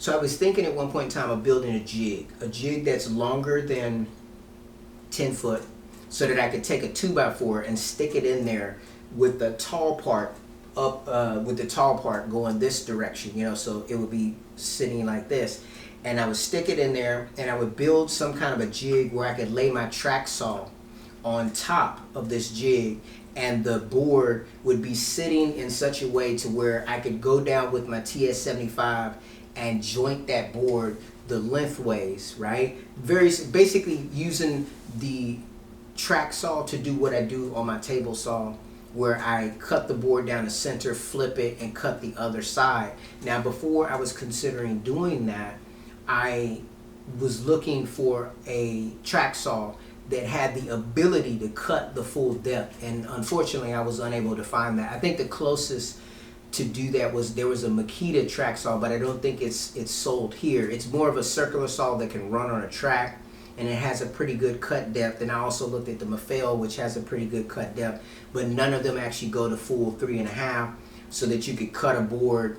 So I was thinking at one point in time of building a jig that's longer than 10 foot, so that I could take a 2x4 and stick it in there with the tall part up, with the tall part going this direction, you know, so it would be sitting like this. And I would stick it in there, and I would build some kind of a jig where I could lay my track saw on top of this jig, and the board would be sitting in such a way to where I could go down with my TS75 and joint that board the lengthways, right? Very basically using the track saw to do what I do on my table saw, where I cut the board down the center, flip it, and cut the other side. Now, before I was considering doing that, I was looking for a track saw that had the ability to cut the full depth, and unfortunately I was unable to find that. I think the closest to do that was, there was a Makita track saw, but I don't think it's sold here. It's more of a circular saw that can run on a track, and it has a pretty good cut depth. And I also looked at the Mafel, which has a pretty good cut depth, but none of them actually go to full 3.5, so that you could cut a board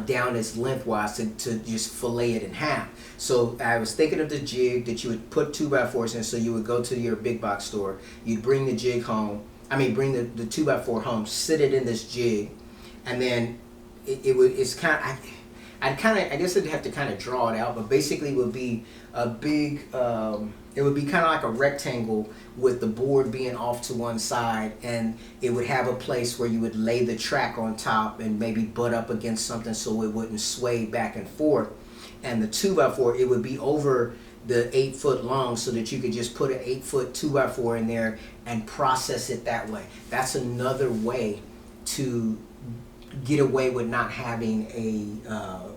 down as lengthwise to just fillet it in half. So I was thinking of the jig that you would put 2x4s in. So you would go to your big box store, you'd bring the jig home, bring the 2x4 home, sit it in this jig, and then it's kind of, I guess I'd have to kind of draw it out, but basically it would be a big, it would be kind of like a rectangle with the board being off to one side, and it would have a place where you would lay the track on top and maybe butt up against something so it wouldn't sway back and forth. And the 2x4, it would be over the 8 foot long, so that you could just put an 8 foot 2x4 in there and process it that way. That's another way to get away with not having a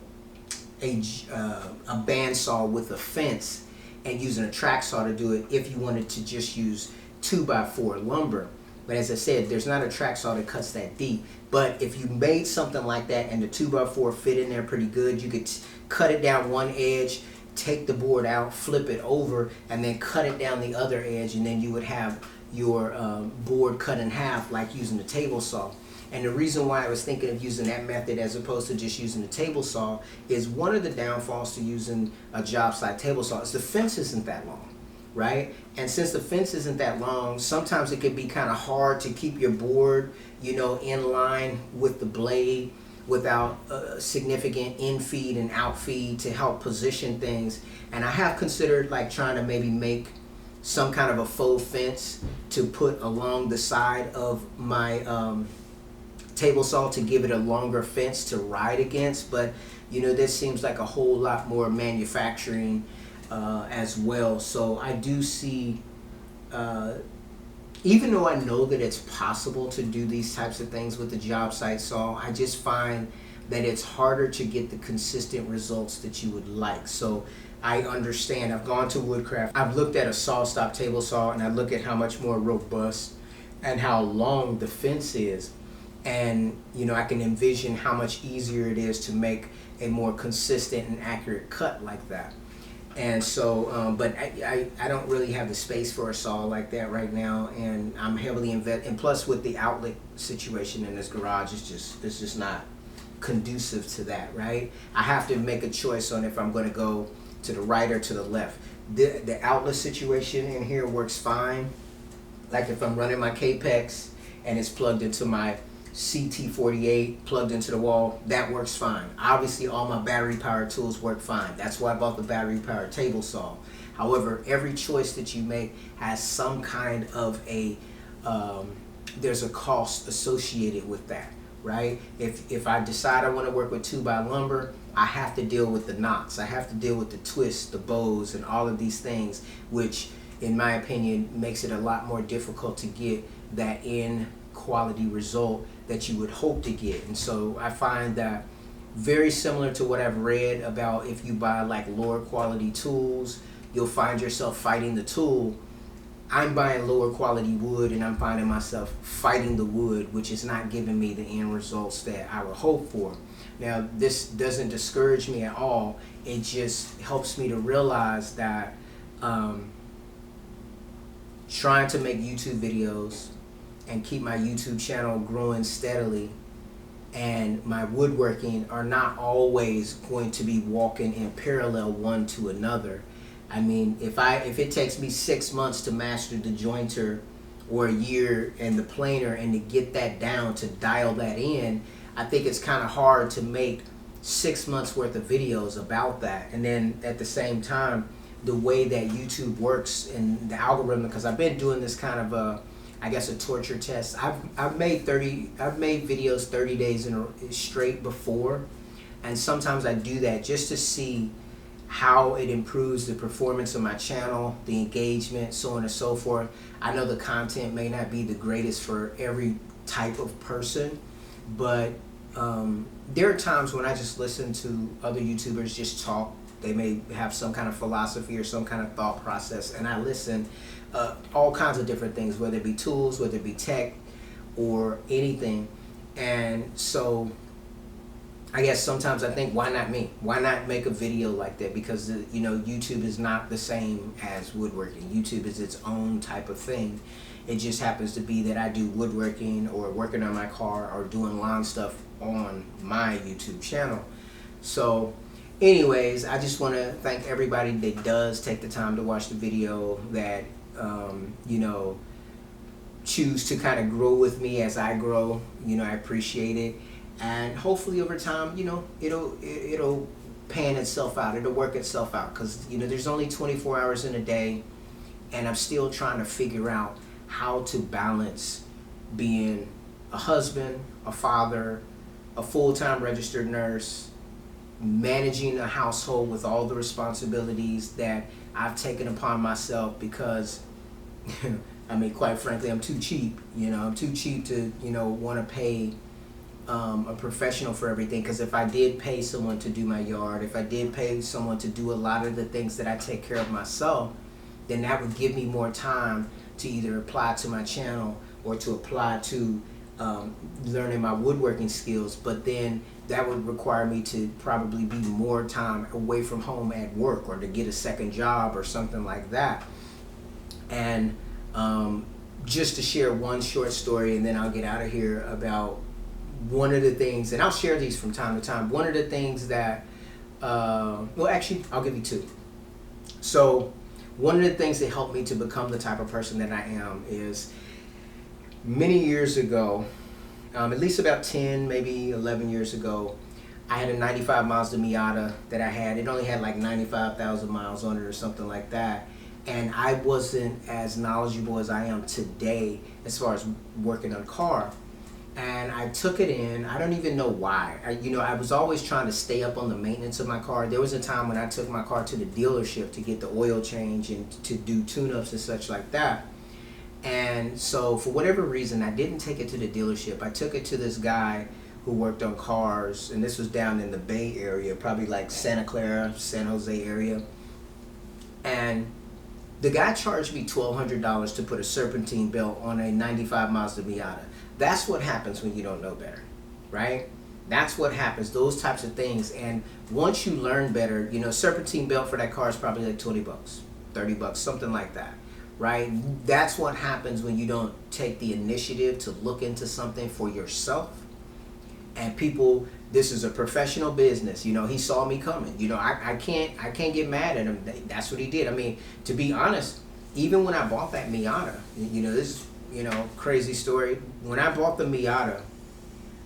bandsaw with a fence and using a track saw to do it, if you wanted to just use 2x4 lumber. But as I said, there's not a track saw that cuts that deep. But if you made something like that and the 2x4 fit in there pretty good, you could cut it down one edge, take the board out, flip it over, and then cut it down the other edge, and then you would have your board cut in half like using the table saw. And the reason why I was thinking of using that method as opposed to just using the table saw is, one of the downfalls to using a job site table saw is the fence isn't that long, right? And since the fence isn't that long, sometimes it can be kind of hard to keep your board, you know, in line with the blade without significant in-feed and out-feed to help position things. And I have considered like trying to maybe make some kind of a faux fence to put along the side of my table saw to give it a longer fence to ride against, but you know, this seems like a whole lot more manufacturing as well. So I do see, even though I know that it's possible to do these types of things with the job site saw, I just find that it's harder to get the consistent results that you would like. So I understand, I've gone to Woodcraft, I've looked at a SawStop table saw, and I look at how much more robust and how long the fence is. And you know, I can envision how much easier it is to make a more consistent and accurate cut like that. And so, but I don't really have the space for a saw like that right now, and I'm heavily invested. And plus, with the outlet situation in this garage, it's just not conducive to that, right? I have to make a choice on if I'm going to go to the right or to the left. The outlet situation in here works fine. Like if I'm running my Capex and it's plugged into my CT48 plugged into the wall, that works fine. Obviously all my battery powered tools work fine. That's why I bought the battery powered table saw. However, every choice that you make has some kind of a there's a cost associated with that, right? If I decide I want to work with 2x lumber, I have to deal with the knots, I have to deal with the twists, the bows, and all of these things, which in my opinion makes it a lot more difficult to get that in quality result that you would hope to get. And so I find that very similar to what I've read about, if you buy like lower quality tools, you'll find yourself fighting the tool. I'm buying lower quality wood, and I'm finding myself fighting the wood, which is not giving me the end results that I would hope for. Now, this doesn't discourage me at all. It just helps me to realize that trying to make YouTube videos and keep my YouTube channel growing steadily and my woodworking are not always going to be walking in parallel one to another. I mean, if it takes me 6 months to master the jointer, or a year and the planer, and to get that down, to dial that in, I think it's kind of hard to make 6 months worth of videos about that. And then at the same time, the way that YouTube works and the algorithm, because I've been doing this kind of I guess a torture test. I've made videos 30 days in a straight before, and sometimes I do that just to see how it improves the performance of my channel, the engagement, so on and so forth. I know the content may not be the greatest for every type of person, but there are times when I just listen to other YouTubers just talk. They may have some kind of philosophy or some kind of thought process, and I listen all kinds of different things, whether it be tools, whether it be tech, or anything. And so I guess sometimes I think, why not me? Why not make a video like that? Because you know, YouTube is not the same as woodworking. YouTube is its own type of thing. It just happens to be that I do woodworking or working on my car or doing lawn stuff on my YouTube channel. So anyways, I just want to thank everybody that does take the time to watch the video, that you know, choose to kind of grow with me as I grow. You know, I appreciate it. And hopefully over time, you know, it'll pan itself out. It'll work itself out, because you know, there's only 24 hours in a day, and I'm still trying to figure out how to balance being a husband, a father, a full-time registered nurse, managing a household with all the responsibilities that I've taken upon myself, because I mean, quite frankly, I'm too cheap. You know, I'm too cheap to, you know, want to pay a professional for everything. Because if I did pay someone to do my yard, if I did pay someone to do a lot of the things that I take care of myself, then that would give me more time to either apply to my channel or to apply to learning my woodworking skills. But then that would require me to probably be more time away from home at work, or to get a second job or something like that. And just to share one short story, and then I'll get out of here, about one of the things, and I'll share these from time to time. One of the things that, well, actually, I'll give you two. So one of the things that helped me to become the type of person that I am is, many years ago, at least about 10, maybe 11 years ago, I had a 95 Mazda Miata that I had. It only had like 95,000 miles on it or something like that. And I wasn't as knowledgeable as I am today as far as working on a car. And I took it in. I don't even know why. I was always trying to stay up on the maintenance of my car. There was a time when I took my car to the dealership to get the oil change and to do tune-ups and such like that. And so for whatever reason, I didn't take it to the dealership. I took it to this guy who worked on cars, and this was down in the Bay Area, probably like Santa Clara, San Jose area. And the guy charged me $1,200 to put a serpentine belt on a 95 Mazda Miata. That's what happens when you don't know better, right? That's what happens, those types of things. And once you learn better, you know, serpentine belt for that car is probably like 20 bucks, 30 bucks, something like that, right? That's what happens when you don't take the initiative to look into something for yourself. And people, this is a professional business. You know, he saw me coming. You know, I can't get mad at him. That's what he did. I mean, to be honest, even when I bought that Miata, you know, this is, you know, crazy story. When I bought the Miata,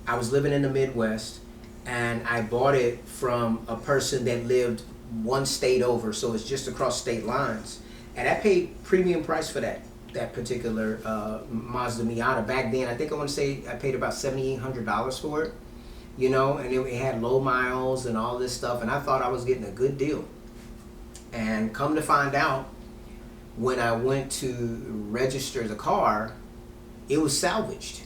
I was living in the Midwest, and I bought it from a person that lived one state over, so it's just across state lines. And I paid premium price for that particular Mazda Miata. Back then, I think I want to say I paid about $7,800 for it, you know, and it had low miles and all this stuff, and I thought I was getting a good deal. And come to find out, when I went to register the car, it was salvaged.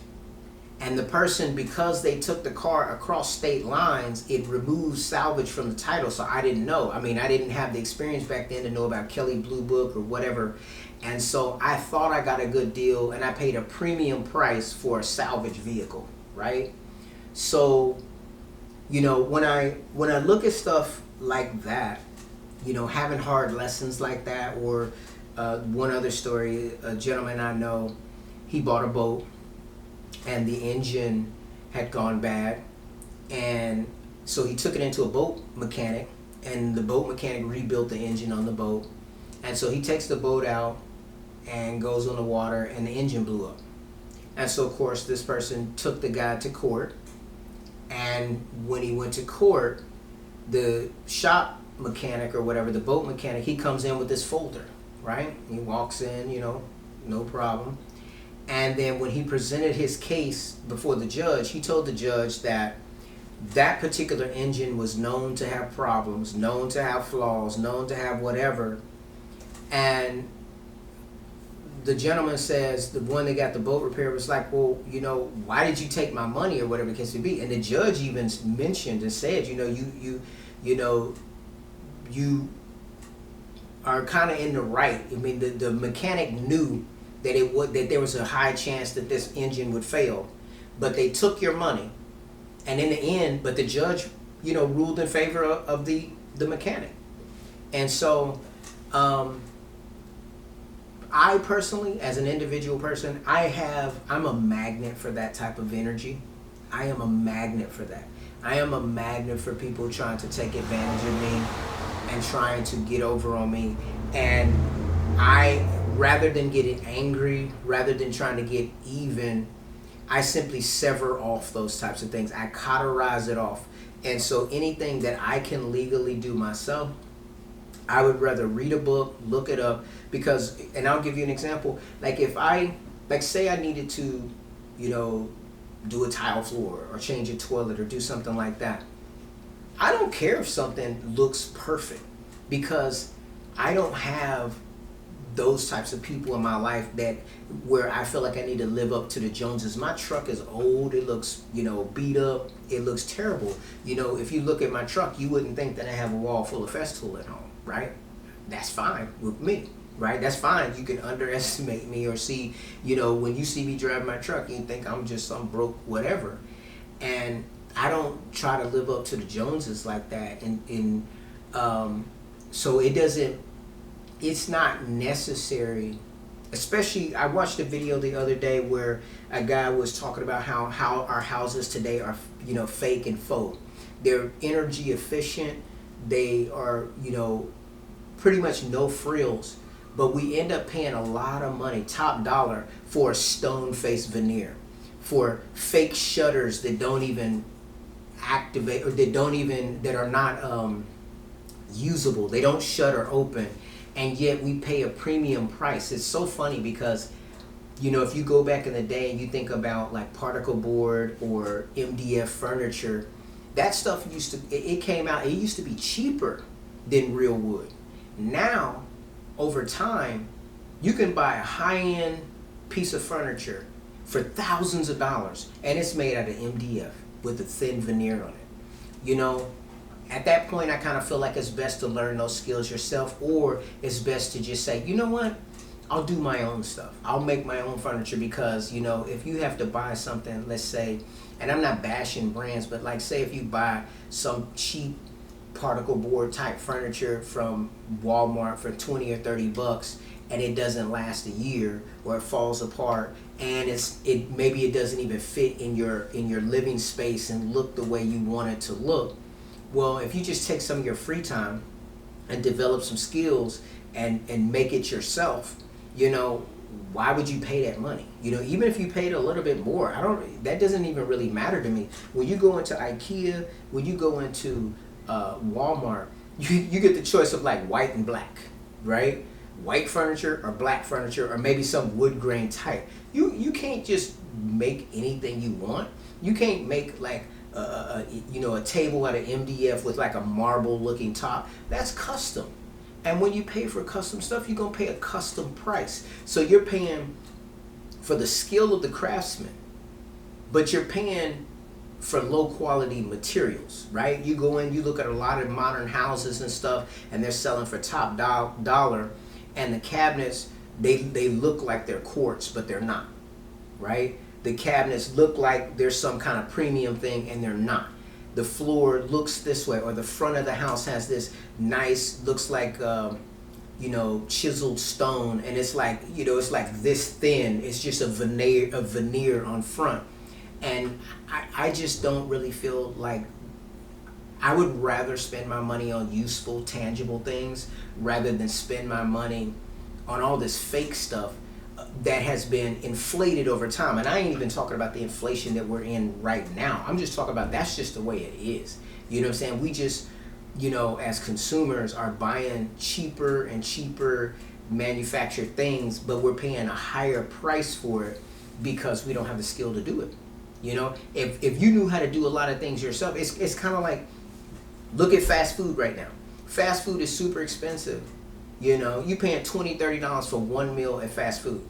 And the person, because they took the car across state lines, it removed salvage from the title. So I didn't know. I mean, I didn't have the experience back then to know about Kelley Blue Book or whatever. And so I thought I got a good deal, and I paid a premium price for a salvage vehicle, right? So, you know, when I look at stuff like that, you know, having hard lessons like that, or one other story, a gentleman I know, he bought a boat, and the engine had gone bad, And so he took it into a boat mechanic, and the boat mechanic rebuilt the engine on the boat. And so he takes the boat out and goes on the water, and the engine blew up. And so, of course, this person took the guy to court. And when he went to court, the shop mechanic or whatever, the boat mechanic, he comes in with this folder, right? He walks in, no problem. And then when he presented his case before the judge, he told the judge that that particular engine was known to have problems, known to have flaws, known to have whatever. And the gentleman says, the one that got the boat repaired, was like, well, why did you take my money, or whatever the case may be? And the judge even mentioned and said, you are kind of in the right. I mean, the mechanic knew that there was a high chance that this engine would fail, but they took your money, and in the end, but the judge, ruled in favor of the mechanic. And so, I personally, as an individual person, I'm a magnet for that type of energy. I am a magnet for that. I am a magnet for people trying to take advantage of me and trying to get over on me. And rather than getting angry, rather than trying to get even, I simply sever off those types of things. I cauterize it off. And so anything that I can legally do myself, I would rather read a book, look it up, because, and I'll give you an example. Like say I needed to, do a tile floor or change a toilet or do something like that. I don't care if something looks perfect, because I don't have those types of people in my life where I feel like I need to live up to the Joneses. My truck is old. It looks, beat up. It looks terrible. If you look at my truck, you wouldn't think that I have a wall full of Festool at home, right? That's fine with me, right? That's fine. You can underestimate me or see, when you see me driving my truck, you think I'm just some broke whatever. And I don't try to live up to the Joneses like that. So it's not necessary. Especially, I watched a video the other day where a guy was talking about how our houses today are, fake and faux. They're energy efficient. They are, pretty much no frills. But we end up paying a lot of money, top dollar, for a stone-faced veneer, for fake shutters that don't even activate, or that are not usable. They don't shut or open. And yet we pay a premium price. It's so funny because, if you go back in the day and you think about like particle board or MDF furniture, that stuff it came out, it used to be cheaper than real wood. Now, over time, you can buy a high-end piece of furniture for thousands of dollars, and it's made out of MDF with a thin veneer on it. At that point, I kind of feel like it's best to learn those skills yourself, or it's best to just say, you know what, I'll do my own stuff. I'll make my own furniture, because, if you have to buy something, let's say, and I'm not bashing brands, but like say if you buy some cheap particle board type furniture from Walmart for 20 or 30 bucks, and it doesn't last a year, or it falls apart, and maybe it doesn't even fit in your living space and look the way you want it to look. Well, if you just take some of your free time and develop some skills and make it yourself, why would you pay that money? Even if you paid a little bit more, that doesn't even really matter to me. When you go into IKEA, when you go into Walmart, you get the choice of like white and black, right? White furniture or black furniture, or maybe some wood grain type. You can't just make anything you want. You can't make like a table out of MDF with like a marble looking top. That's custom. And when you pay for custom stuff, you're going to pay a custom price. So you're paying for the skill of the craftsman, but you're paying for low quality materials, right? You go in, you look at a lot of modern houses and stuff, and they're selling for top dollar, and the cabinets, they look like they're quartz, but they're not, right? The cabinets look like there's some kind of premium thing, and they're not. The floor looks this way, or the front of the house has this nice, looks like chiseled stone, and it's like it's like this thin. It's just a veneer on front, And I just don't really feel like I would rather spend my money on useful, tangible things rather than spend my money on all this fake stuff that has been inflated over time. And I ain't even talking about the inflation that we're in right now. I'm just talking about that's just the way it is. You know what I'm saying? We just, as consumers are buying cheaper and cheaper manufactured things, but we're paying a higher price for it because we don't have the skill to do it. If you knew how to do a lot of things yourself, it's kind of like, look at fast food right now. Fast food is super expensive. You paying $20-$30 for one meal at fast food.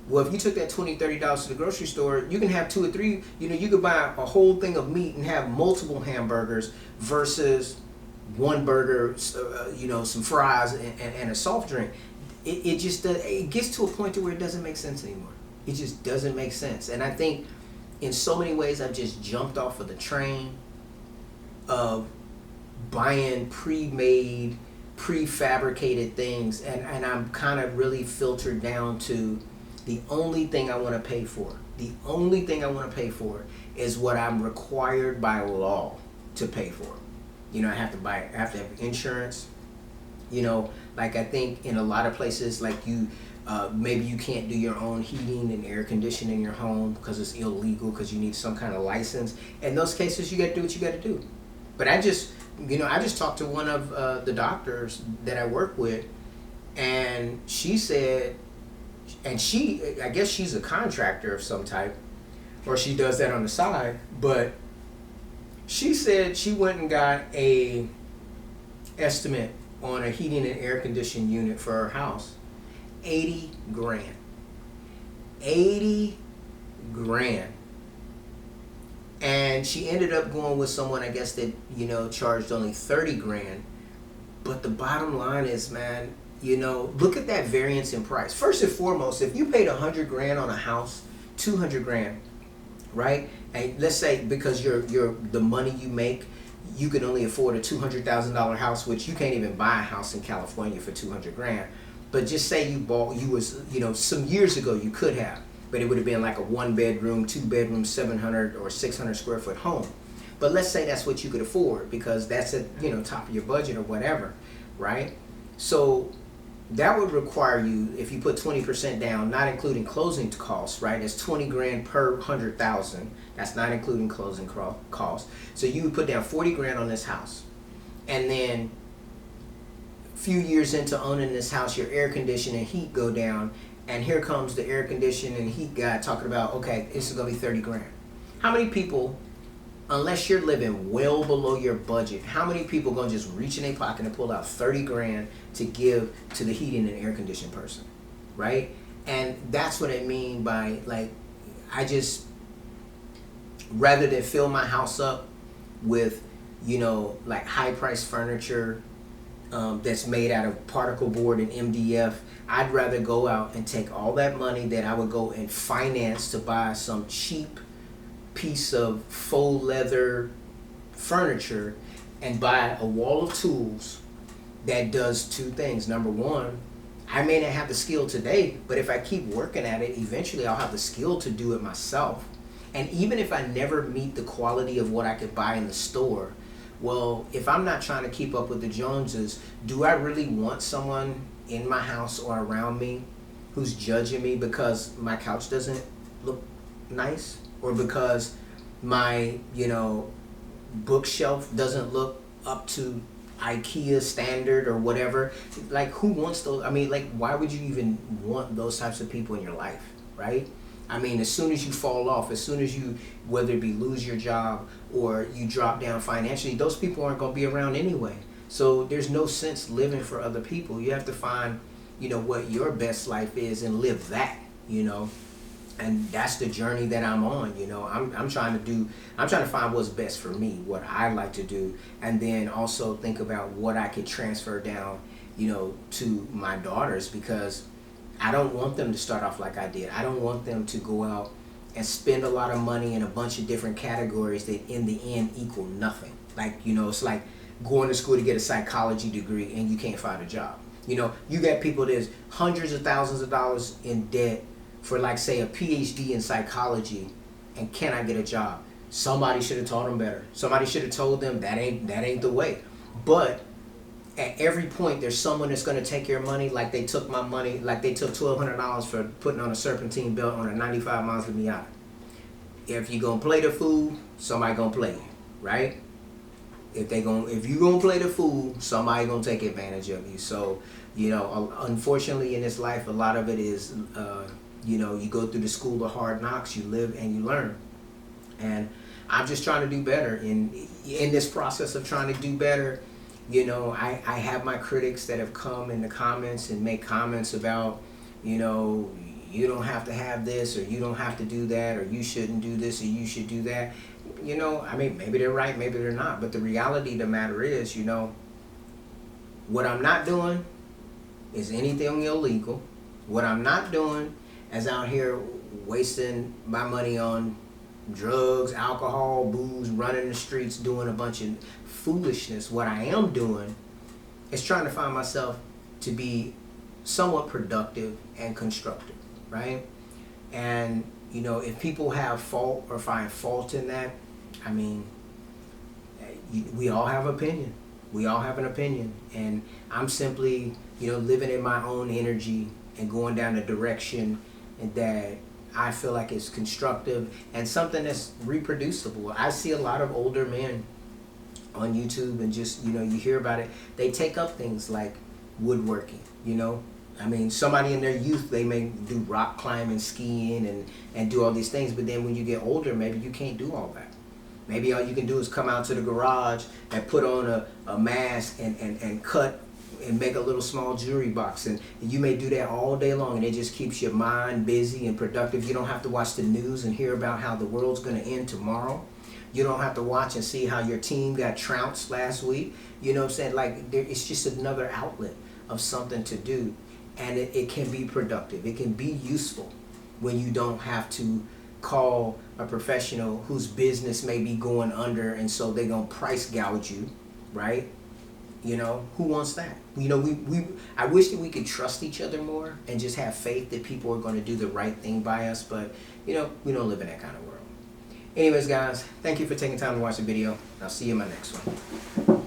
Well, if you took that $20-$30 to the grocery store, you can have 2 or 3. You could buy a whole thing of meat and have multiple hamburgers versus one burger, some fries and a soft drink. It just it gets to a point to where it doesn't make sense anymore. It just doesn't make sense. And I think in so many ways I've just jumped off of the train of buying pre-made, prefabricated things, and I'm kind of really filtered down to the only thing I want to pay for. The only thing I want to pay for is what I'm required by law to pay for. I have to have insurance. Like I think in a lot of places, like maybe you can't do your own heating and air conditioning in your home because it's illegal, because you need some kind of license. In those cases, you got to do what you got to do. But I just talked to one of the doctors that I work with, and she said, and I guess she's a contractor of some type, or she does that on the side, but she said she went and got a estimate on a heating and air conditioning unit for her house. $80,000. $80,000. And she ended up going with someone, I guess, that, charged only $30,000. But the bottom line is, man, look at that variance in price. First and foremost, if you paid $100,000 on a house, $200,000, right? And let's say because the money you make, you can only afford a $200,000 house, which you can't even buy a house in California for $200,000. But just say some years ago you could have, but it would have been like a 1-bedroom, 2-bedroom, 700 or 600 square foot home. But let's say that's what you could afford because that's at top of your budget or whatever, right? So that would require you, if you put 20% down, not including closing costs, right? It's $20,000 per 100,000. That's not including closing costs. So you would put down $40,000 on this house, and then few years into owning this house, your air conditioning and heat go down, and here comes the air conditioning and heat guy talking about, okay, this is gonna be $30,000. How many people, unless you're living well below your budget, how many people gonna just reach in their pocket and pull out $30,000 to give to the heating and air conditioning person, right? And that's what I mean by, like, I just, rather than fill my house up with, like high price furniture, that's made out of particle board and MDF, I'd rather go out and take all that money that I would go and finance to buy some cheap piece of faux leather furniture and buy a wall of tools that does 2 things. Number one, I may not have the skill today, but if I keep working at it, eventually I'll have the skill to do it myself. And even if I never meet the quality of what I could buy in the store, well, if I'm not trying to keep up with the Joneses, do I really want someone in my house or around me who's judging me because my couch doesn't look nice, or because my, bookshelf doesn't look up to IKEA standard or whatever? Like, who wants those? I mean, like, why would you even want those types of people in your life, right? I mean, as soon as you fall off, as soon as you, whether it be lose your job or you drop down financially, those people aren't going to be around anyway. So there's no sense living for other people. You have to find, what your best life is and live that, and that's the journey that I'm on. I'm trying to find what's best for me, what I like to do, and then also think about what I could transfer down, to my daughters, because I don't want them to start off like I did. I don't want them to go out and spend a lot of money in a bunch of different categories that in the end equal nothing. Like, it's like going to school to get a psychology degree and you can't find a job. You got people that's hundreds of thousands of dollars in debt for, like, say, a PhD in psychology, and can I get a job? Somebody should have taught them better. Somebody should have told them that ain't the way. But at every point, there's someone that's going to take your money, like they took my money, like they took $1,200 for putting on a serpentine belt on a 95 Mazda Miata. If you gonna play the fool, somebody gonna play you, right? If you gonna play the fool, somebody gonna take advantage of you. So, unfortunately, in this life, a lot of it is, you go through the school of hard knocks, you live and you learn. And I'm just trying to do better. In this process of trying to do better, I have my critics that have come in the comments and make comments about, you don't have to have this, or you don't have to do that, or you shouldn't do this, or you should do that. Maybe they're right, maybe they're not. But the reality of the matter is, what I'm not doing is anything illegal. What I'm not doing is out here wasting my money on drugs, alcohol, booze, running the streets, doing a bunch of foolishness. What I am doing is trying to find myself to be somewhat productive and constructive, right? And if people have fault or find fault in that, we all have opinion. We all have an opinion, and I'm simply living in my own energy and going down a direction that I feel like is constructive and something that's reproducible. I see a lot of older men on YouTube, and just you hear about it. They take up things like woodworking. Somebody in their youth, they may do rock climbing, skiing, and do all these things. But then when you get older, maybe you can't do all that. Maybe all you can do is come out to the garage and put on a mask and cut and make a little small jewelry box. And you may do that all day long, and it just keeps your mind busy and productive. You don't have to watch the news and hear about how the world's going to end tomorrow. You don't have to watch and see how your team got trounced last week. You know what I'm saying? Like, it's just another outlet of something to do. And it can be productive. It can be useful when you don't have to call a professional whose business may be going under, and so they're going to price gouge you, right? Who wants that? I wish that we could trust each other more and just have faith that people are going to do the right thing by us, but we don't live in that kind of world. Anyways, guys, thank you for taking time to watch the video. I'll see you in my next one.